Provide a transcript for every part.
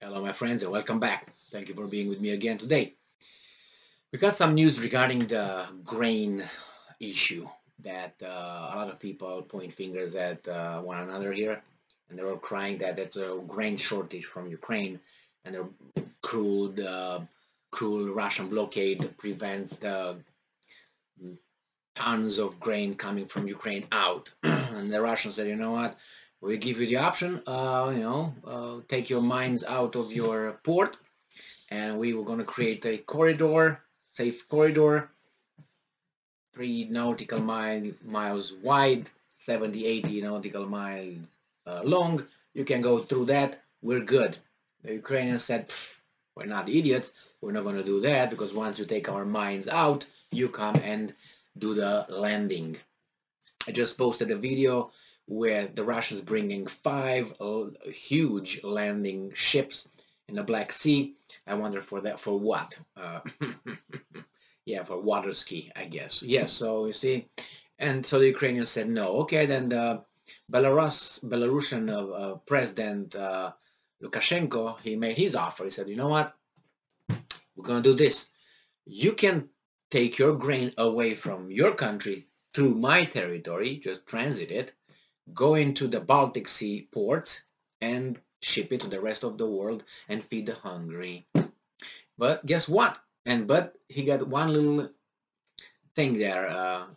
Hello, my friends, and welcome back. Thank you for being with me again today. We got some news regarding the grain issue that a lot of people point fingers at one another here, and they're all crying that it's a grain shortage from Ukraine, and the cruel Russian blockade prevents the tons of grain coming from Ukraine out. And the Russians said, you know what? We give you the option, take your mines out of your port, and we were going to create a corridor, safe corridor, 3 nautical miles wide, 70, 80 nautical miles long. You can go through that. We're good. The Ukrainians said, we're not idiots. We're not going to do that because once you take our mines out, you come and do the landing. I just posted a video where the Russians bringing 5 huge landing ships in the Black Sea. I wonder for what? Yeah, for water ski, I guess. Yes, so you see, and so the Ukrainians said no. Okay, then the Belarusian President Lukashenko, he made his offer. He said, you know what? We're going to do this. You can take your grain away from your country through my territory, just transit it, go into the Baltic Sea ports and ship it to the rest of the world and feed the hungry. But guess what? But he got one little thing there,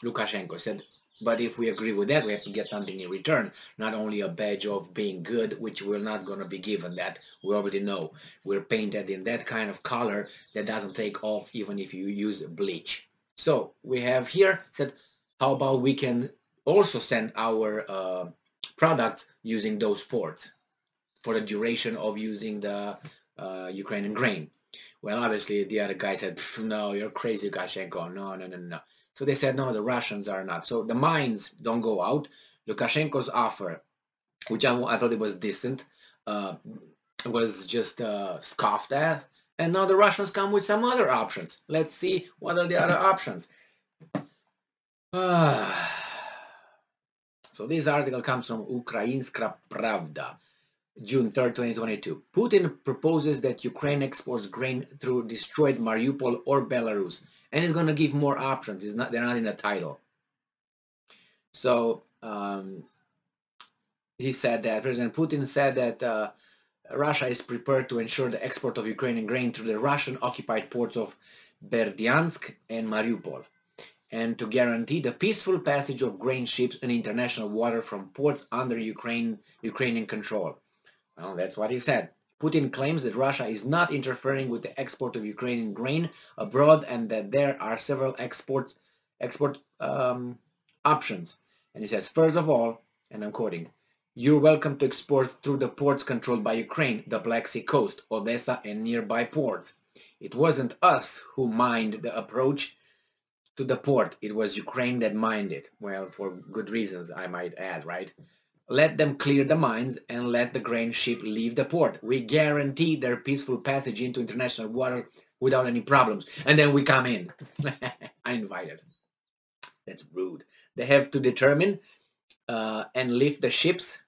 Lukashenko said, but if we agree with that, we have to get something in return, not only a badge of being good, which we're not going to be given. That we already know. We're painted in that kind of color that doesn't take off even if you use bleach. So we have here said, how about we can also send our products using those ports for the duration of using the Ukrainian grain. Well, obviously the other guy said, no, you're crazy, Lukashenko. No. So they said, no, the Russians are not. So the mines don't go out. Lukashenko's offer, which I thought it was decent, was just scoffed at. And now the Russians come with some other options. Let's see what are the other options. So this article comes from Ukrainska Pravda, June 3rd, 2022. Putin proposes that Ukraine exports grain through destroyed Mariupol or Belarus, and he's going to give more options. They're not in the title. So he said that President Putin said that Russia is prepared to ensure the export of Ukrainian grain through the Russian-occupied ports of Berdyansk and Mariupol, and to guarantee the peaceful passage of grain ships in international water from ports under Ukrainian control. Well, that's what he said. Putin claims that Russia is not interfering with the export of Ukrainian grain abroad and that there are several export options. And he says, first of all, and I'm quoting, you're welcome to export through the ports controlled by Ukraine, the Black Sea coast, Odessa, and nearby ports. It wasn't us who mined the approach to the port. It was Ukraine that mined it. Well, for good reasons, I might add, right? Let them clear the mines and let the grain ship leave the port. We guarantee their peaceful passage into international water without any problems. And then we come in. Uninvited. That's rude. They have to determine and lift the ships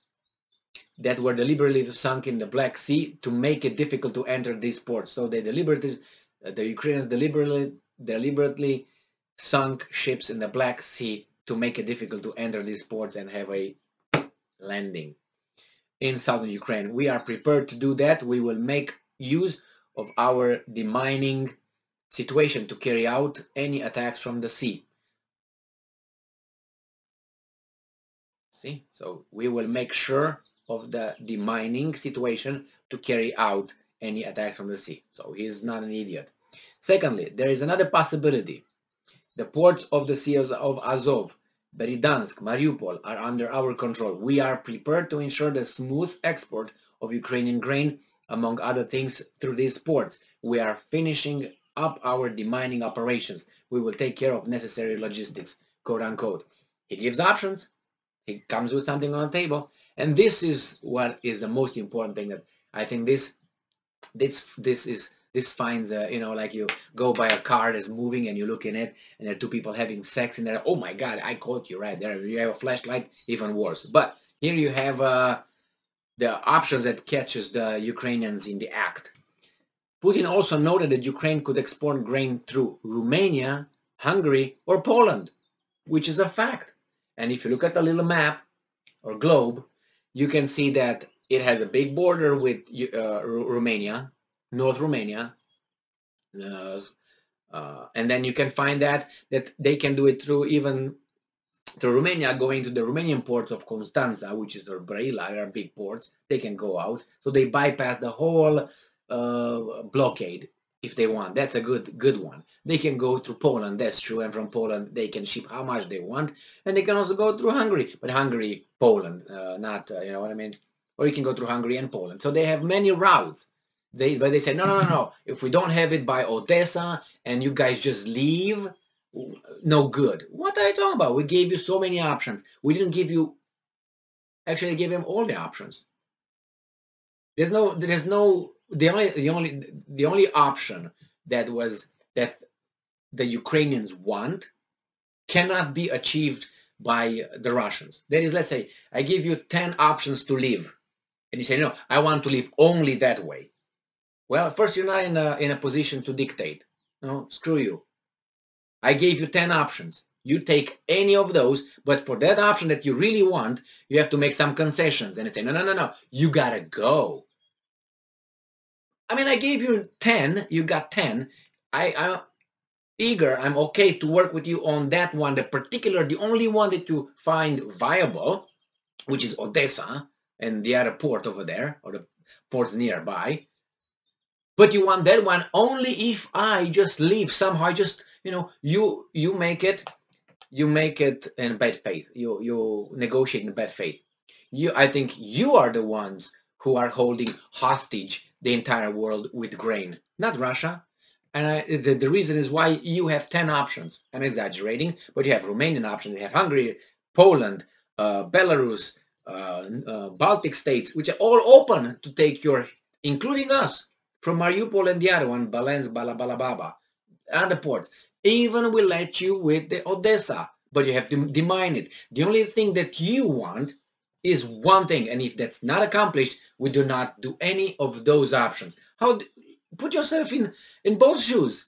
that were deliberately sunk in the Black Sea to make it difficult to enter these ports. So they the Ukrainians deliberately sunk ships in the Black Sea to make it difficult to enter these ports and have a landing in southern Ukraine. We are prepared to do that. We will make use of our demining situation to carry out any attacks from the sea. See, so we will make sure of the demining situation to carry out any attacks from the sea. So he's not an idiot. Secondly, there is another possibility. The ports of the Sea of Azov, Berdyansk, Mariupol are under our control. We are prepared to ensure the smooth export of Ukrainian grain, among other things, through these ports. We are finishing up our demining operations. We will take care of necessary logistics, quote unquote. He gives options. He comes with something on the table. And this is what is the most important thing that I think this finds, like you go by a car that's moving and you look in it and there are two people having sex in there. Oh my God, I caught you right there. You have a flashlight, even worse. But here you have the options that catches the Ukrainians in the act. Putin also noted that Ukraine could export grain through Romania, Hungary, or Poland, which is a fact. And if you look at the little map or globe, you can see that it has a big border with Romania, North Romania, and then you can find that they can do it through even through Romania, going to the Romanian ports of Constanța, which is, or Brăila, they are big ports. They can go out, so they bypass the whole blockade if they want. That's a good one. They can go through Poland, that's true, and from Poland they can ship how much they want, and they can also go through Hungary, but Hungary, Poland, not you know what I mean. Or you can go through Hungary and Poland. So they have many routes. But they say no. If we don't have it by Odessa and you guys just leave, no good. What are you talking about? We gave you so many options. We didn't give you. Actually, I gave him all the options. There's no. The only option that the Ukrainians want cannot be achieved by the Russians. That is, let's say I give you 10 options to live, and you say no, I want to live only that way. Well, first, you're not in a position to dictate. No, screw you. I gave you 10 options. You take any of those, but for that option that you really want, you have to make some concessions. And say, no, you gotta go. I mean, I gave you 10, you got 10. I'm eager, I'm okay to work with you on that one, the only one that you find viable, which is Odessa and the other port over there, or the ports nearby. But you want that one only if I just leave somehow. I just, you make it in bad faith. You negotiate in bad faith. I think you are the ones who are holding hostage the entire world with grain, not Russia. And the reason is why you have 10 options. I'm exaggerating, but you have Romanian options, you have Hungary, Poland, Belarus, Baltic states, which are all open to take including us, from Mariupol and the other one, Balensk, Balabalababa, and the ports. Even we let you with the Odessa, but you have to demine it. The only thing that you want is one thing, and if that's not accomplished, we do not do any of those options. Put yourself in both shoes.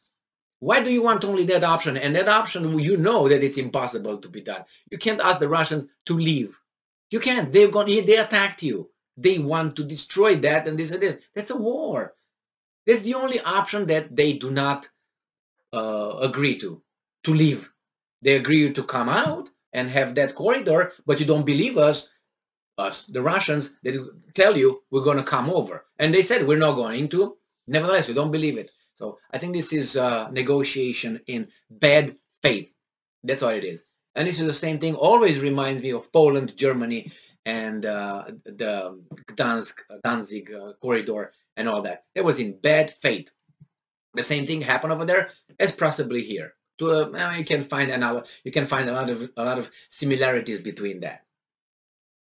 Why do you want only that option? And that option, you know that it's impossible to be done. You can't ask the Russians to leave. You can't. They attacked you. They want to destroy that and this and this. That's a war. That's the only option that they do not agree to leave. They agree to come out and have that corridor, but you don't believe us, the Russians, they tell you we're going to come over. And they said we're not going to. Nevertheless, you don't believe it. So I think this is negotiation in bad faith. That's what it is. And this is the same thing, always reminds me of Poland, Germany, and the Danzig corridor and all that. It was in bad faith. The same thing happened over there as possibly here. You can find a lot of similarities between that.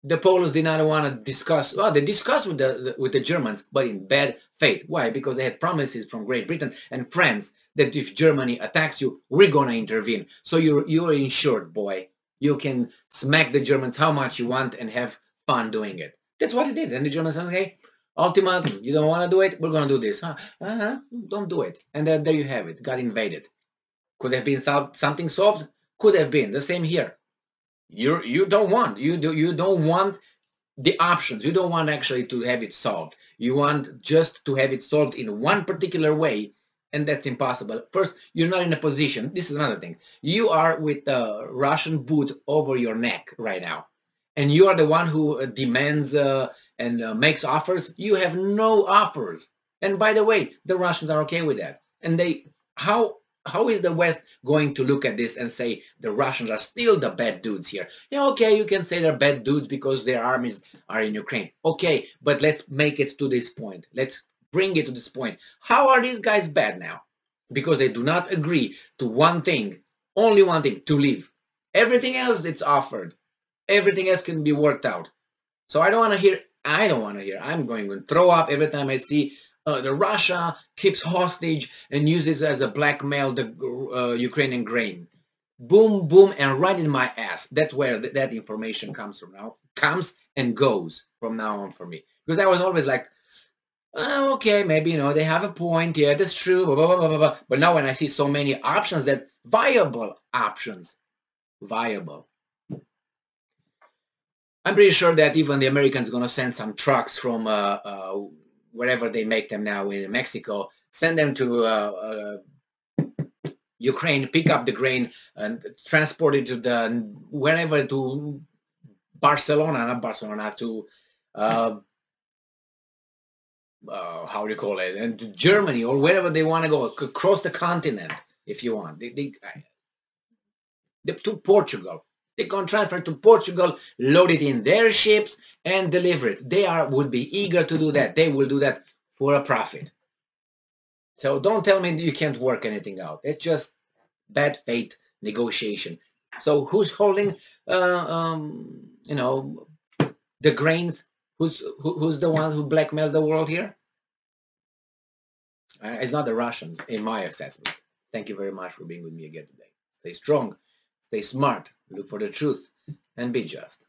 The Poles did not want to discuss. Well, they discussed with the Germans, but in bad faith. Why? Because they had promises from Great Britain and France that if Germany attacks you, we're gonna intervene. So you're insured, boy. You can smack the Germans how much you want and have fun doing it. That's what it did. And the Germans said, okay, ultimatum, you don't want to do it, we're gonna do this. Don't do it. And then there you have it. Got invaded. Could have been something solved. Could have been the same here. You don't want the options. You don't want actually to have it solved. You want just to have it solved in one particular way, and that's impossible. First, you're not in a position. This is another thing. You are with the Russian boot over your neck right now, and you are the one who demands and makes offers. You have no offers. And by the way, the Russians are okay with that. And how is the West going to look at this and say the Russians are still the bad dudes here? Yeah, okay, you can say they're bad dudes because their armies are in Ukraine. Okay, but let's make it to this point. Let's bring it to this point. How are these guys bad now? Because they do not agree to one thing, only one thing, to leave. Everything else that's offered, everything else can be worked out. So I don't want to hear. I'm going to throw up every time I see the Russia keeps hostage and uses as a blackmail the Ukrainian grain. Boom, boom, and right in my ass. That's where that information comes from now. Comes and goes from now on for me. Because I was always like, oh, okay, maybe, they have a point. Yeah, that's true. Blah, blah, blah, blah, blah. But now when I see so many options, that viable options, viable. I'm pretty sure that even the Americans are going to send some trucks from wherever they make them now in Mexico, send them to Ukraine, pick up the grain and transport it to wherever, to Barcelona, not Barcelona, to how do you call it, and to Germany or wherever they want to go, across the continent if you want. To Portugal. They can transfer to Portugal, load it in their ships, and deliver it. They would be eager to do that. They will do that for a profit. So don't tell me you can't work anything out. It's just bad faith negotiation. So who's holding, the grains? Who's the one who blackmails the world here? It's not the Russians, in my assessment. Thank you very much for being with me again today. Stay strong, stay smart, look for the truth, and be just.